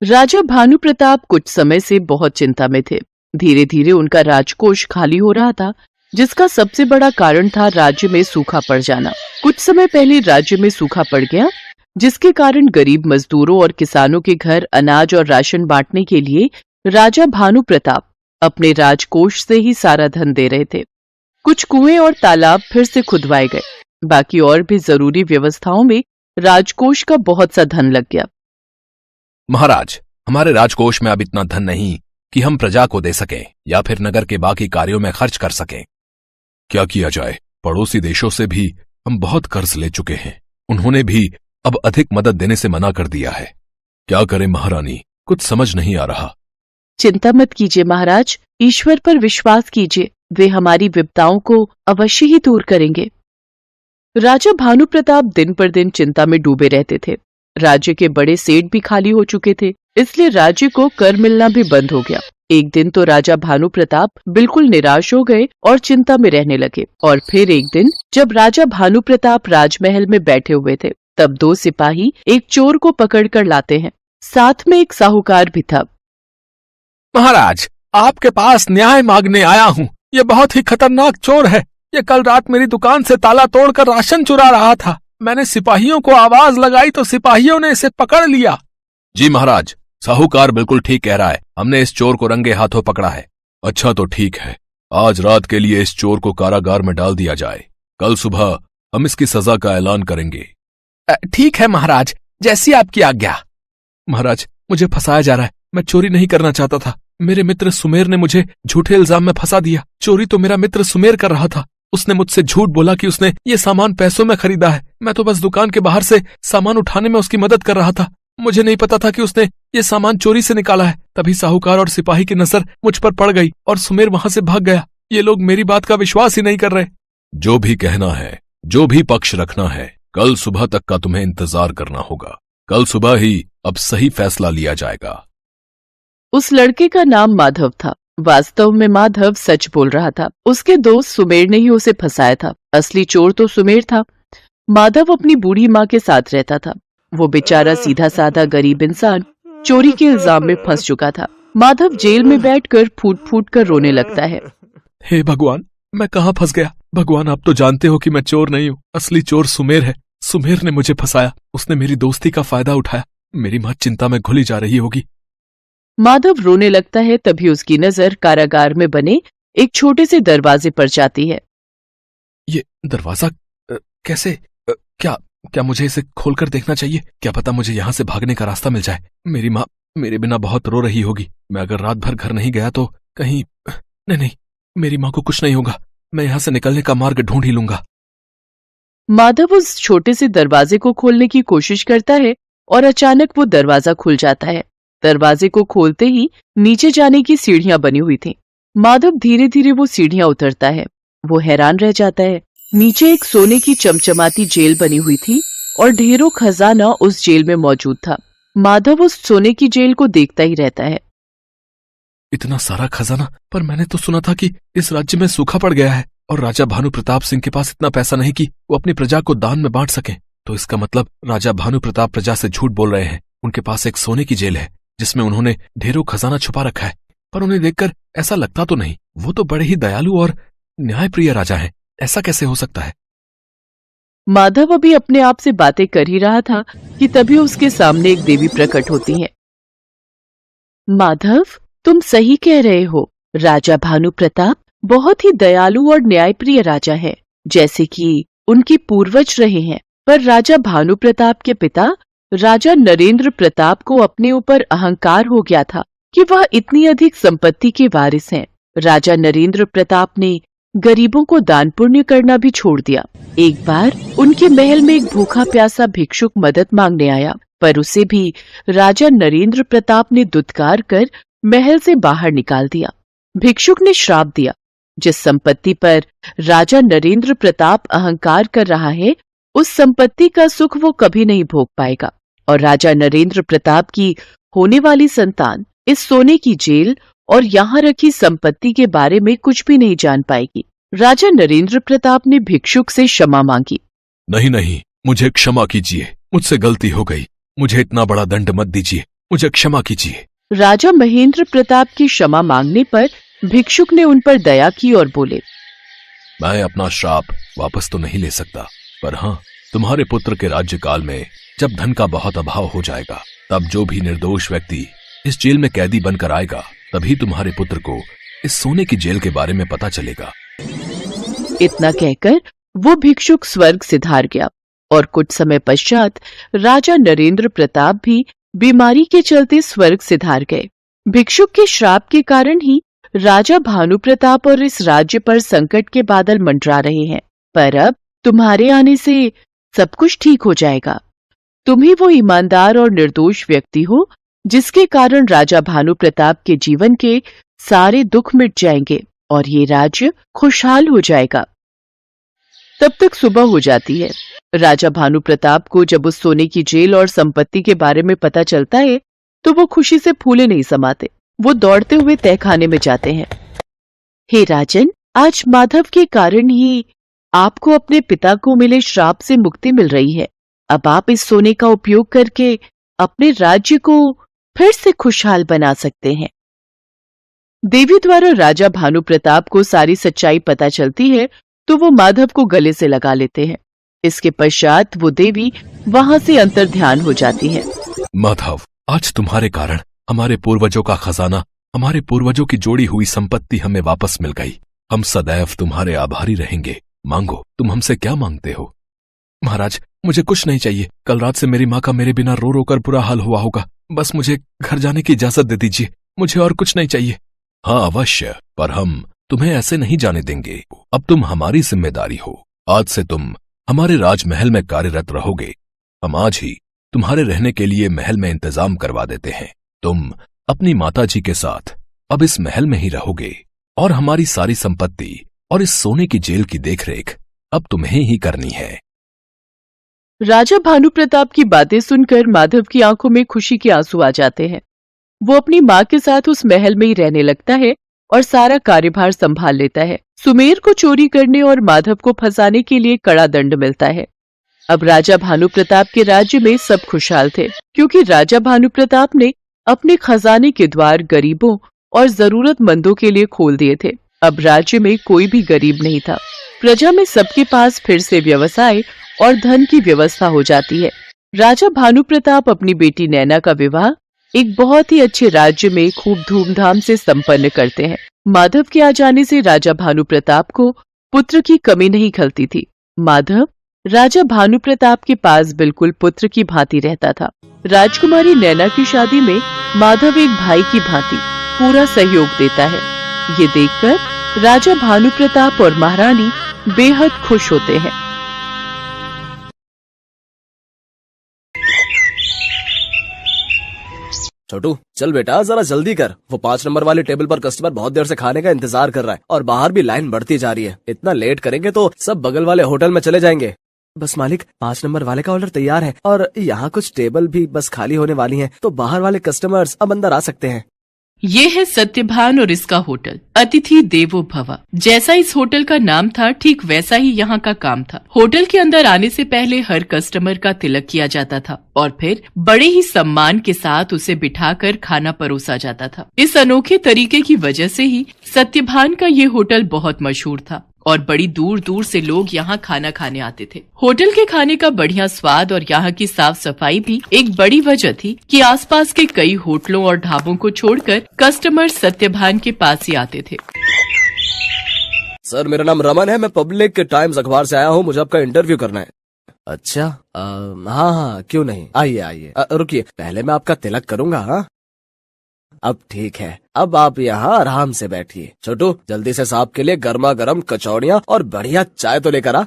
राजा भानु प्रताप कुछ समय से बहुत चिंता में थे। धीरे धीरे उनका राजकोष खाली हो रहा था, जिसका सबसे बड़ा कारण था राज्य में सूखा पड़ जाना। कुछ समय पहले राज्य में सूखा पड़ गया, जिसके कारण गरीब मजदूरों और किसानों के घर अनाज और राशन बांटने के लिए राजा भानु प्रताप अपने राजकोष से ही सारा धन दे रहे थे। कुछ कुएं और तालाब फिर से खुदवाए गए। बाकी और भी जरूरी व्यवस्थाओं में राजकोष का बहुत सा धन लग गया। महाराज, हमारे राजकोष में अब इतना धन नहीं कि हम प्रजा को दे सकें या फिर नगर के बाकी कार्यों में खर्च कर सकें। क्या किया जाए? पड़ोसी देशों से भी हम बहुत कर्ज ले चुके हैं। उन्होंने भी अब अधिक मदद देने से मना कर दिया है। क्या करें महारानी, कुछ समझ नहीं आ रहा। चिंता मत कीजिए महाराज, ईश्वर पर विश्वास कीजिए, वे हमारी विपदाओं को अवश्य ही दूर करेंगे। राजा भानु प्रताप दिन पर दिन चिंता में डूबे रहते थे। राज्य के बड़े सेठ भी खाली हो चुके थे, इसलिए राज्य को कर मिलना भी बंद हो गया। एक दिन तो राजा भानु प्रताप बिल्कुल निराश हो गए और चिंता में रहने लगे। और फिर एक दिन जब राजा भानु प्रताप राजमहल में बैठे हुए थे, तब दो सिपाही एक चोर को पकड़कर लाते हैं। साथ में एक साहूकार भी था। महाराज, आपके पास न्याय मांगने आया हूँ। ये बहुत ही खतरनाक चोर है। ये कल रात मेरी दुकान से ताला तोड़कर राशन चुरा रहा था। मैंने सिपाहियों को आवाज लगाई तो सिपाहियों ने इसे पकड़ लिया। जी महाराज, साहूकार बिल्कुल ठीक कह रहा है। हमने इस चोर को रंगे हाथों पकड़ा है। अच्छा तो ठीक है, आज रात के लिए इस चोर को कारागार में डाल दिया जाए। कल सुबह हम इसकी सजा का ऐलान करेंगे। ठीक है महाराज, जैसी आपकी आज्ञा। महाराज, मुझे फंसाया जा रहा है। मैं चोरी नहीं करना चाहता था। मेरे मित्र सुमेर ने मुझे झूठे इल्जाम में फंसा दिया। चोरी तो मेरा मित्र सुमेर कर रहा था। उसने मुझसे झूठ बोला कि उसने ये सामान पैसों में खरीदा है। मैं तो बस दुकान के बाहर से सामान उठाने में उसकी मदद कर रहा था। मुझे नहीं पता था कि उसने ये सामान चोरी से निकाला है। तभी साहूकार और सिपाही की नजर मुझ पर पड़ गई और सुमेर वहां से भाग गया। ये लोग मेरी बात का विश्वास ही नहीं कर रहे। जो भी कहना है, जो भी पक्ष रखना है, कल सुबह तक का तुम्हें इंतजार करना होगा। कल सुबह ही अब सही फैसला लिया जाएगा। उस लड़के का नाम माधव था। वास्तव में माधव सच बोल रहा था। उसके दोस्त सुमेर ने ही उसे फंसाया था। असली चोर तो सुमेर था। माधव अपनी बूढ़ी माँ के साथ रहता था। वो बेचारा सीधा साधा गरीब इंसान चोरी के इल्जाम में फंस चुका था। माधव जेल में बैठकर फूट फूट कर रोने लगता है। हे भगवान, मैं कहाँ फंस गया? भगवान, आप तो जानते हो कि मैं चोर नहीं हूँ। असली चोर सुमेर है। सुमेर ने मुझे फंसाया। उसने मेरी दोस्ती का फायदा उठाया। मेरी माँ चिंता में घुली जा रही होगी। माधव रोने लगता है। तभी उसकी नजर कारागार में बने एक छोटे से दरवाजे पर जाती है। ये दरवाजा कैसे? क्या मुझे इसे खोलकर देखना चाहिए? क्या पता मुझे यहाँ से भागने का रास्ता मिल जाए। मेरी माँ मेरे बिना बहुत रो रही होगी। मैं अगर रात भर घर नहीं गया तो कहीं नहीं, मेरी माँ को कुछ नहीं होगा। मैं यहाँ से निकलने का मार्ग ढूंढ ही लूंगा। माधव उस छोटे से दरवाजे को खोलने की कोशिश करता है और अचानक वो दरवाजा खुल जाता है। दरवाजे को खोलते ही नीचे जाने की सीढ़ियां बनी हुई थीं। माधव धीरे धीरे वो सीढ़ियां उतरता है। वो हैरान रह जाता है। नीचे एक सोने की चमचमाती जेल बनी हुई थी और ढेरों खजाना उस जेल में मौजूद था। माधव उस सोने की जेल को देखता ही रहता है। इतना सारा खजाना, पर मैंने तो सुना था कि इस राज्य में सूखा पड़ गया है और राजा भानु प्रताप सिंह के पास इतना पैसा नहीं कि वो अपनी प्रजा को दान में बांट सके। तो इसका मतलब राजा भानु प्रताप प्रजा से झूठ बोल रहे हैं। उनके पास एक सोने की जेल है जिसमें उन्होंने ढेरों खजाना छुपा रखा है। पर उन्हें देखकर ऐसा लगता तो नहीं। वो तो बड़े ही दयालु और न्यायप्रिय राजा हैं। ऐसा कैसे हो सकता है? माधव अभी अपने आप से बातें कर ही रहा था कि तभी उसके सामने एक देवी प्रकट होती है। माधव, तुम सही कह रहे हो। राजा भानु प्रताप बहुत ही दयालु और न्यायप्रिय राजा है, जैसे कि उनके पूर्वज रहे हैं। पर राजा भानु प्रताप के पिता राजा नरेंद्र प्रताप को अपने ऊपर अहंकार हो गया था कि वह इतनी अधिक संपत्ति के वारिस हैं। राजा नरेंद्र प्रताप ने गरीबों को दान पुण्य करना भी छोड़ दिया। एक बार उनके महल में एक भूखा प्यासा भिक्षुक मदद मांगने आया, पर उसे भी राजा नरेंद्र प्रताप ने दुत्कार कर महल से बाहर निकाल दिया। भिक्षुक ने श्राप दिया, जिस संपत्ति पर राजा नरेंद्र प्रताप अहंकार कर रहा है, उस संपत्ति का सुख वो कभी नहीं भोग पाएगा और राजा नरेंद्र प्रताप की होने वाली संतान इस सोने की जेल और यहाँ रखी संपत्ति के बारे में कुछ भी नहीं जान पाएगी। राजा नरेंद्र प्रताप ने भिक्षुक से क्षमा मांगी। नहीं, मुझे क्षमा कीजिए। मुझसे गलती हो गई। मुझे इतना बड़ा दंड मत दीजिए। मुझे क्षमा कीजिए। राजा महेंद्र प्रताप की क्षमा मांगने पर भिक्षुक ने उन पर दया की और बोले, मैं अपना श्राप वापस तो नहीं ले सकता, पर हाँ, तुम्हारे पुत्र के राज्यकाल में जब धन का बहुत अभाव हो जाएगा, तब जो भी निर्दोष व्यक्ति इस जेल में कैदी बनकर आएगा, तभी तुम्हारे पुत्र को इस सोने की जेल के बारे में पता चलेगा। इतना कहकर वो भिक्षुक स्वर्ग सिधार गया और कुछ समय पश्चात राजा नरेंद्र प्रताप भी बीमारी के चलते स्वर्ग सिधार गए। भिक्षुक के श्राप के कारण ही राजा भानु प्रताप और इस राज्य पर संकट के बादल मंडरा रहे हैं, पर अब तुम्हारे आने से सब कुछ ठीक हो जाएगा। तुम ही वो ईमानदार और निर्दोष व्यक्ति हो जिसके कारण राजा भानु प्रताप के जीवन के सारे दुख मिट जाएंगे और ये राज्य खुशहाल हो जाएगा। तब तक सुबह हो जाती है। राजा भानु प्रताप को जब उस सोने की जेल और संपत्ति के बारे में पता चलता है तो वो खुशी से फूले नहीं समाते। वो दौड़ते हुए तहखाने में जाते हैं। हे राजन, आज माधव के कारण ही आपको अपने पिता को मिले श्राप से मुक्ति मिल रही है। अब आप इस सोने का उपयोग करके अपने राज्य को फिर से खुशहाल बना सकते हैं। देवी द्वारा राजा भानु प्रताप को सारी सच्चाई पता चलती है तो वो माधव को गले से लगा लेते हैं। इसके पश्चात वो देवी वहां से अंतर्ध्यान हो जाती है। माधव, आज तुम्हारे कारण हमारे पूर्वजों का खजाना, हमारे पूर्वजों की जोड़ी हुई संपत्ति हमें वापस मिल गई। हम सदैव तुम्हारे आभारी रहेंगे। मांगो, तुम हमसे क्या मांगते हो? महाराज, मुझे कुछ नहीं चाहिए। कल रात से मेरी माँ का मेरे बिना रो रो कर बुरा हाल हुआ होगा। बस मुझे घर जाने की इजाजत दे दीजिए। मुझे और कुछ नहीं चाहिए। हाँ अवश्य, पर हम तुम्हें ऐसे नहीं जाने देंगे। अब तुम हमारी जिम्मेदारी हो। आज से तुम हमारे राजमहल में कार्यरत रहोगे। हम आज ही तुम्हारे रहने के लिए महल में इंतजाम करवा देते हैं। तुम अपनी माताजी के साथ अब इस महल में ही रहोगे और हमारी सारी संपत्ति और इस सोने की जेल की देखरेख अब तुम्हें ही करनी है। राजा भानु प्रताप की बातें सुनकर माधव की आंखों में खुशी के आंसू आ जाते हैं। वो अपनी माँ के साथ उस महल में ही रहने लगता है और सारा कार्यभार संभाल लेता है। सुमेर को चोरी करने और माधव को फंसाने के लिए कड़ा दंड मिलता है। अब राजा भानु प्रताप के राज्य में सब खुशहाल थे, क्योंकि राजा भानु प्रताप ने अपने खजाने के द्वार गरीबों और जरूरतमंदों के लिए खोल दिए थे। अब राज्य में कोई भी गरीब नहीं था। प्रजा में सबके पास फिर से व्यवसाय और धन की व्यवस्था हो जाती है। राजा भानु प्रताप अपनी बेटी नैना का विवाह एक बहुत ही अच्छे राज्य में खूब धूमधाम से संपन्न करते हैं। माधव के आ जाने से राजा भानु प्रताप को पुत्र की कमी नहीं खलती थी। माधव राजा भानु प्रताप के पास बिल्कुल पुत्र की भांति रहता था। राजकुमारी नैना की शादी में माधव एक भाई की भांति पूरा सहयोग देता है। ये देखकर राजा भानु प्रताप और महारानी बेहद खुश होते हैं। छोटू, चल बेटा जरा जल्दी कर। वो 5 नंबर वाले टेबल पर कस्टमर बहुत देर से खाने का इंतजार कर रहा है और बाहर भी लाइन बढ़ती जा रही है। इतना लेट करेंगे तो सब बगल वाले होटल में चले जाएंगे। बस मालिक, 5 नंबर वाले का ऑर्डर तैयार है और यहाँ कुछ टेबल भी बस खाली होने वाली हैं, तो बाहर वाले कस्टमर्स अब अंदर आ सकते हैं। ये है सत्यभान और इसका होटल अतिथि देवो भव। जैसा इस होटल का नाम था, ठीक वैसा ही यहाँ का काम था। होटल के अंदर आने से पहले हर कस्टमर का तिलक किया जाता था और फिर बड़े ही सम्मान के साथ उसे बिठाकर खाना परोसा जाता था। इस अनोखे तरीके की वजह से ही सत्यभान का ये होटल बहुत मशहूर था और बड़ी दूर दूर से लोग यहाँ खाना खाने आते थे। होटल के खाने का बढ़िया स्वाद और यहाँ की साफ सफाई भी एक बड़ी वजह थी कि आसपास के कई होटलों और ढाबों को छोड़कर कस्टमर सत्यभान के पास ही आते थे। सर, मेरा नाम रमन है। मैं पब्लिक टाइम्स अखबार से आया हूँ। मुझे आपका इंटरव्यू करना है। अच्छा, हाँ, क्यों नहीं, आइए आइए। रुकिए, पहले मैं आपका तिलक करूंगा। हाँ, अब ठीक है। अब आप यहाँ आराम से बैठिए। छोटू, जल्दी से साहब के लिए गर्मा गर्म कचौड़ियाँ और बढ़िया चाय तो लेकर आ।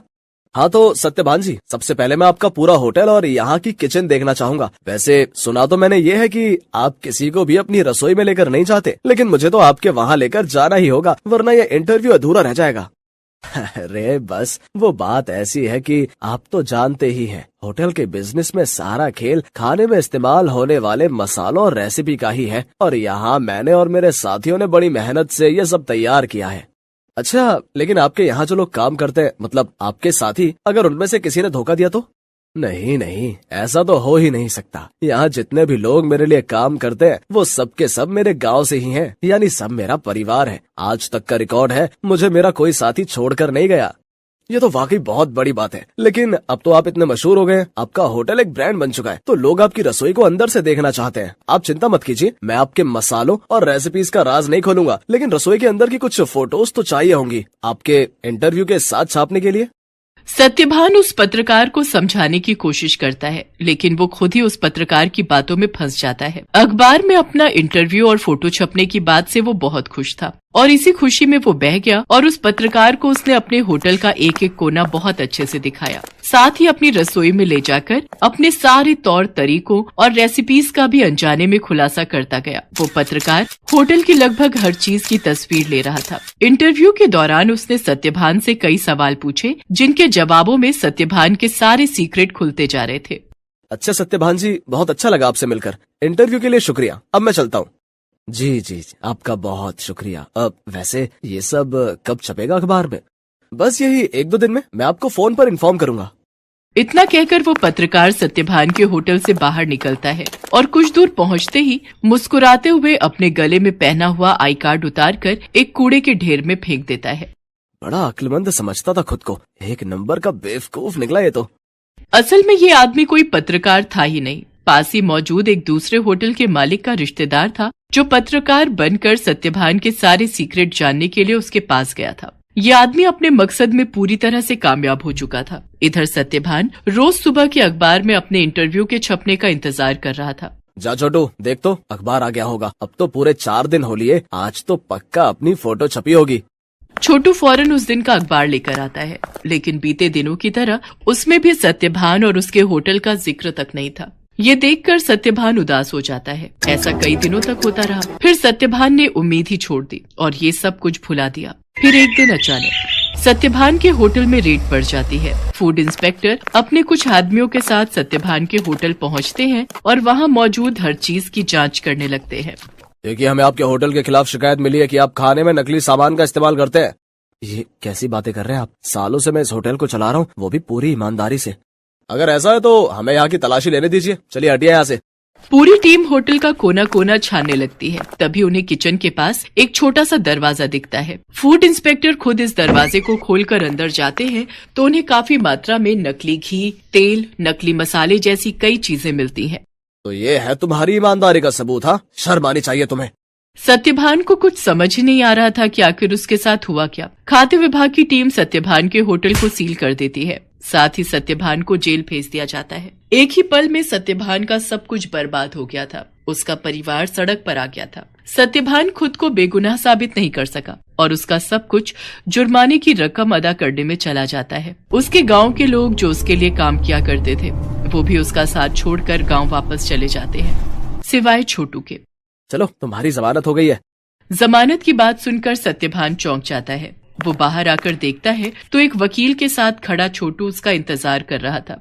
हाँ तो सत्यभान जी, सबसे पहले मैं आपका पूरा होटल और यहाँ की किचन देखना चाहूंगा। वैसे सुना तो मैंने ये है कि आप किसी को भी अपनी रसोई में लेकर नहीं जाते, लेकिन मुझे तो आपके वहाँ लेकर जाना ही होगा, वरना ये इंटरव्यू अधूरा रह जाएगा। अरे बस, वो बात ऐसी है कि आप तो जानते ही हैं, होटल के बिजनेस में सारा खेल खाने में इस्तेमाल होने वाले मसालों और रेसिपी का ही है और यहाँ मैंने और मेरे साथियों ने बड़ी मेहनत से ये सब तैयार किया है। अच्छा, लेकिन आपके यहाँ जो लोग काम करते हैं, मतलब आपके साथी, अगर उनमें से किसी ने धोखा दिया तो? नहीं नहीं, ऐसा तो हो ही नहीं सकता। यहाँ जितने भी लोग मेरे लिए काम करते हैं वो सब के सब मेरे गांव से ही हैं, यानी सब मेरा परिवार है। आज तक का रिकॉर्ड है, मुझे मेरा कोई साथी छोड़कर नहीं गया। ये तो वाकई बहुत बड़ी बात है। लेकिन अब तो आप इतने मशहूर हो गए हैं, आपका होटल एक ब्रांड बन चुका है, तो लोग आपकी रसोई को अंदर से देखना चाहते हैं। आप चिंता मत कीजिए, मैं आपके मसालों और रेसिपीज का राज नहीं खोलूंगा, लेकिन रसोई के अंदर की कुछ फोटोज तो चाहिए होंगी आपके इंटरव्यू के साथ छापने के लिए। सत्यभान उस पत्रकार को समझाने की कोशिश करता है, लेकिन वो खुद ही उस पत्रकार की बातों में फंस जाता है। अखबार में अपना इंटरव्यू और फोटो छपने की बात से वो बहुत खुश था और इसी खुशी में वो बह गया और उस पत्रकार को उसने अपने होटल का एक एक कोना बहुत अच्छे से दिखाया। साथ ही अपनी रसोई में ले जाकर अपने सारे तौर तरीकों और रेसिपीज का भी अनजाने में खुलासा करता गया। वो पत्रकार होटल की लगभग हर चीज की तस्वीर ले रहा था। इंटरव्यू के दौरान उसने सत्यभान से कई सवाल पूछे, जिनके जवाबों में सत्यभान के सारे सीक्रेट खुलते जा रहे थे। अच्छा सत्यभान जी, बहुत अच्छा लगा आपसे मिलकर। इंटरव्यू के लिए शुक्रिया, अब मैं चलता हूँ। जी, आपका बहुत शुक्रिया। अब वैसे ये सब कब छपेगा अखबार में? बस यही 1-2 दिन में, मैं आपको फोन पर इन्फॉर्म करूंगा। इतना कहकर वो पत्रकार सत्यभान के होटल से बाहर निकलता है और कुछ दूर पहुंचते ही मुस्कुराते हुए अपने गले में पहना हुआ आई कार्ड उतारकर एक कूड़े के ढेर में फेंक देता है। बड़ा अक्लमंद समझता था खुद को, एक नंबर का बेवकूफ निकला ये तो। असल में ये आदमी कोई पत्रकार था ही नहीं, पास ही मौजूद एक दूसरे होटल के मालिक का रिश्तेदार था, जो पत्रकार बनकर सत्यभान के सारे सीक्रेट जानने के लिए उसके पास गया था। ये आदमी अपने मकसद में पूरी तरह से कामयाब हो चुका था। इधर सत्यभान रोज सुबह के अखबार में अपने इंटरव्यू के छपने का इंतजार कर रहा था। जा छोटू, देख तो अखबार आ गया होगा। अब तो पूरे 4 दिन हो लिए, आज तो पक्का अपनी फोटो छपी होगी। छोटू फौरन उस दिन का अखबार लेकर आता है, लेकिन बीते दिनों की तरह उसमें भी सत्यभान और उसके होटल का जिक्र तक नहीं था। ये देखकर सत्यभान उदास हो जाता है। ऐसा कई दिनों तक होता रहा। फिर सत्यभान ने उम्मीद ही छोड़ दी और ये सब कुछ भुला दिया। फिर एक दिन अचानक सत्यभान के होटल में रेड पड़ जाती है। फूड इंस्पेक्टर अपने कुछ आदमियों के साथ सत्यभान के होटल पहुंचते हैं और वहां मौजूद हर चीज की जांच करने लगते हैं। देखिए, हमें आपके होटल के खिलाफ शिकायत मिली है कि आप खाने में नकली सामान का इस्तेमाल करते हैं। ये कैसी बातें कर रहे हैं आप? सालों से मैं इस होटल को चला रहा हूँ, वो भी पूरी ईमानदारी से। अगर ऐसा है तो हमें यहाँ की तलाशी लेने दीजिए। चलिए हटिए यहाँ से। पूरी टीम होटल का कोना कोना छानने लगती है। तभी उन्हें किचन के पास एक छोटा सा दरवाजा दिखता है। फूड इंस्पेक्टर खुद इस दरवाजे को खोलकर अंदर जाते हैं तो उन्हें काफी मात्रा में नकली घी, तेल, नकली मसाले जैसी कई चीजें मिलती हैं। तो ये है तुम्हारी ईमानदारी का सबूत? हाँ, शर्म आनी चाहिए तुम्हें। सत्यभान को कुछ समझ ही नहीं आ रहा था कि आखिर उसके साथ हुआ क्या। खाद्य विभाग की टीम सत्यभान के होटल को सील कर देती है। साथ ही सत्यभान को जेल भेज दिया जाता है। एक ही पल में सत्यभान का सब कुछ बर्बाद हो गया था। उसका परिवार सड़क पर आ गया था। सत्यभान खुद को बेगुनाह साबित नहीं कर सका और उसका सब कुछ जुर्माने की रकम अदा करने में चला जाता है। उसके गांव के लोग जो उसके लिए काम किया करते थे, वो भी उसका साथ छोड़कर गांव वापस चले जाते हैं, सिवाय छोटू के। चलो, तुम्हारी जमानत हो गई है। जमानत की बात सुनकर सत्यभान चौंक जाता है। वो बाहर आकर देखता है तो एक वकील के साथ खड़ा छोटू उसका इंतजार कर रहा था।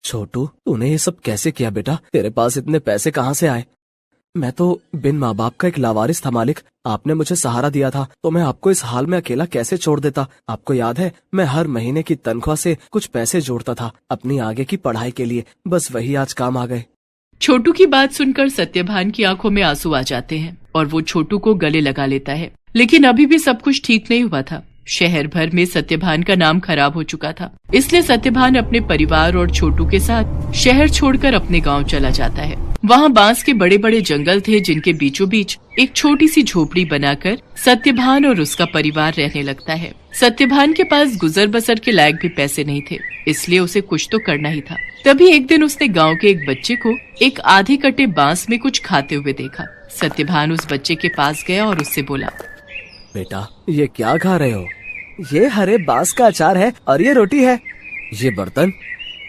छोटू, तूने ये सब कैसे किया बेटा? तेरे पास इतने पैसे कहाँ से आए? मैं तो बिन माँ बाप का एक लावारिस था मालिक। आपने मुझे सहारा दिया था तो मैं आपको इस हाल में अकेला कैसे छोड़ देता? आपको याद है, मैं हर महीने की तनख्वाह से कुछ पैसे जोड़ता था अपनी आगे की पढ़ाई के लिए। बस वही आज काम आ गए। छोटू की बात सुनकर सत्यभान की आंखों में आंसू आ जाते हैं और वो छोटू को गले लगा लेता है। लेकिन अभी भी सब कुछ ठीक नहीं हुआ था। शहर भर में सत्यभान का नाम खराब हो चुका था। इसलिए सत्यभान अपने परिवार और छोटू के साथ शहर छोड़कर अपने गांव चला जाता है। वहाँ बांस के बड़े बड़े जंगल थे, जिनके बीचों बीच एक छोटी सी झोपड़ी बनाकर सत्यभान और उसका परिवार रहने लगता है। सत्यभान के पास गुजर बसर के लायक भी पैसे नहीं थे, इसलिए उसे कुछ तो करना ही था। तभी एक दिन उसने गांव के एक बच्चे को एक आधे कटे बांस में कुछ खाते हुए देखा। सत्यभान उस बच्चे के पास गया और उससे बोला, बेटा, ये क्या खा रहे हो? ये हरे बांस का अचार है और ये रोटी है। ये बर्तन,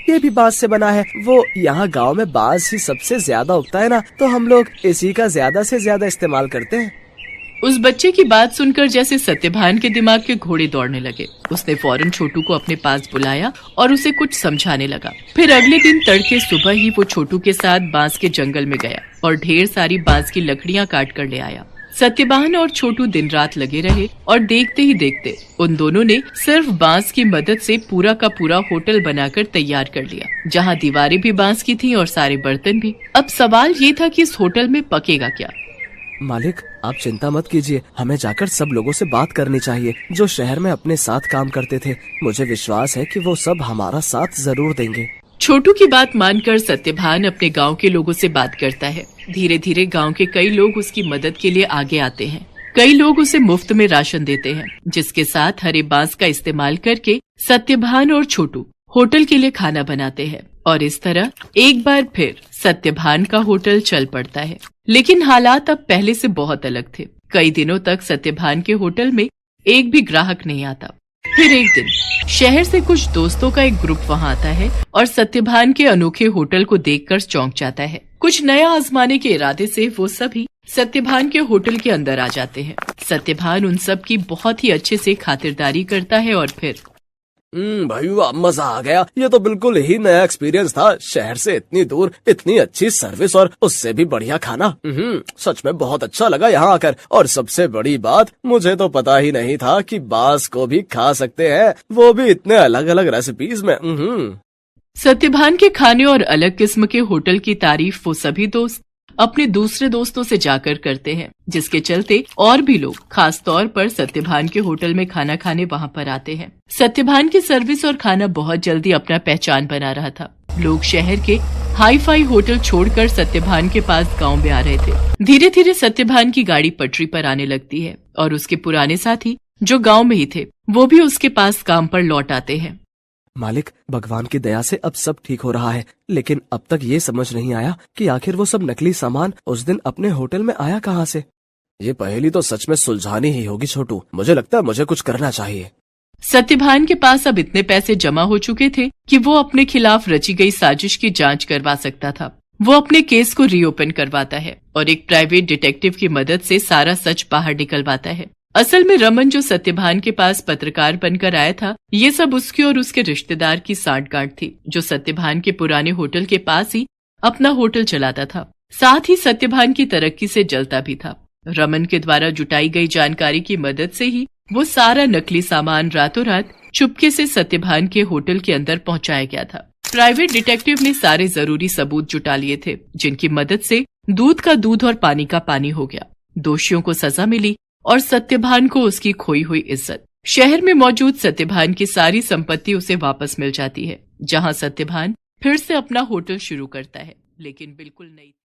ये भी बांस से बना है। वो यहाँ गांव में बांस ही सबसे ज्यादा उगता है ना, तो हम लोग इसी का ज्यादा से ज्यादा इस्तेमाल करते हैं। उस बच्चे की बात सुनकर जैसे सत्यभान के दिमाग के घोड़े दौड़ने लगे। उसने फौरन छोटू को अपने पास बुलाया और उसे कुछ समझाने लगा। फिर अगले दिन तड़के सुबह ही वो छोटू के साथ बांस के जंगल में गया और ढेर सारी बांस की लकड़ियां काट कर ले आया। सत्यभान और छोटू दिन रात लगे रहे और देखते ही देखते उन दोनों ने सिर्फ बांस की मदद से पूरा का पूरा होटल बनाकर तैयार कर लिया, जहां दीवारें भी बांस की थीं और सारे बर्तन भी। अब सवाल ये था कि इस होटल में पकेगा क्या। मालिक, आप चिंता मत कीजिए, हमें जाकर सब लोगों से बात करनी चाहिए जो शहर में अपने साथ काम करते थे। मुझे विश्वास है कि वो सब हमारा साथ जरूर देंगे। छोटू की बात मानकर सत्यभान अपने गांव के लोगों से बात करता है। धीरे धीरे गांव के कई लोग उसकी मदद के लिए आगे आते हैं। कई लोग उसे मुफ्त में राशन देते हैं, जिसके साथ हरे बांस का इस्तेमाल करके सत्यभान और छोटू होटल के लिए खाना बनाते हैं। और इस तरह एक बार फिर सत्यभान का होटल चल पड़ता है। लेकिन हालात अब पहले से बहुत अलग थे। कई दिनों तक सत्यभान के होटल में एक भी ग्राहक नहीं आता। फिर एक दिन शहर से कुछ दोस्तों का एक ग्रुप वहां आता है और सत्यभान के अनोखे होटल को देखकर चौंक जाता है। कुछ नया आजमाने के इरादे से वो सभी सत्यभान के होटल के अंदर आ जाते हैं। सत्यभान उन सब की बहुत ही अच्छे से खातिरदारी करता है और फिर भाई वाह, मजा आ गया। ये तो बिल्कुल ही नया एक्सपीरियंस था। शहर से इतनी दूर इतनी अच्छी सर्विस और उससे भी बढ़िया खाना। सच में बहुत अच्छा लगा यहाँ आकर। और सबसे बड़ी बात, मुझे तो पता ही नहीं था कि बांस को भी खा सकते हैं, वो भी इतने अलग अलग रेसिपीज में। सत्यभान के खाने और अलग किस्म के होटल की तारीफ वो सभी दोस्त अपने दूसरे दोस्तों से जाकर करते हैं, जिसके चलते और भी लोग खास तौर पर सत्यभान के होटल में खाना खाने वहां पर आते हैं। सत्यभान की सर्विस और खाना बहुत जल्दी अपना पहचान बना रहा था। लोग शहर के हाई फाई होटल छोड़कर सत्यभान के पास गांव में आ रहे थे। धीरे धीरे सत्यभान की गाड़ी पटरी पर आने लगती है और उसके पुराने साथी जो गाँव में ही थे वो भी उसके पास काम पर लौट आते हैं। मालिक, भगवान की दया से अब सब ठीक हो रहा है, लेकिन अब तक ये समझ नहीं आया कि आखिर वो सब नकली सामान उस दिन अपने होटल में आया कहाँ से। ये पहेली तो सच में सुलझानी ही होगी छोटू। मुझे लगता है मुझे कुछ करना चाहिए। सत्यभान के पास अब इतने पैसे जमा हो चुके थे कि वो अपने खिलाफ रची गई साजिश की जांच करवा सकता था। वो अपने केस को रीओपन करवाता है और एक प्राइवेट डिटेक्टिव की मदद से सारा सच बाहर निकलवाता है। असल में रमन जो सत्यभान के पास पत्रकार बनकर आया था, ये सब उसके और उसके रिश्तेदार की सांठगांठ थी, जो सत्यभान के पुराने होटल के पास ही अपना होटल चलाता था। साथ ही सत्यभान की तरक्की से जलता भी था। रमन के द्वारा जुटाई गई जानकारी की मदद से ही वो सारा नकली सामान रातों रात चुपके से सत्यभान के होटल के अंदर पहुंचाया गया था। प्राइवेट डिटेक्टिव ने सारे जरूरी सबूत जुटा लिए थे, जिनकी मदद से दूध का दूध और पानी का पानी हो गया। दोषियों को सजा मिली और सत्यभान को उसकी खोई हुई इज्जत। शहर में मौजूद सत्यभान की सारी संपत्ति उसे वापस मिल जाती है, जहां सत्यभान फिर से अपना होटल शुरू करता है, लेकिन बिल्कुल नई।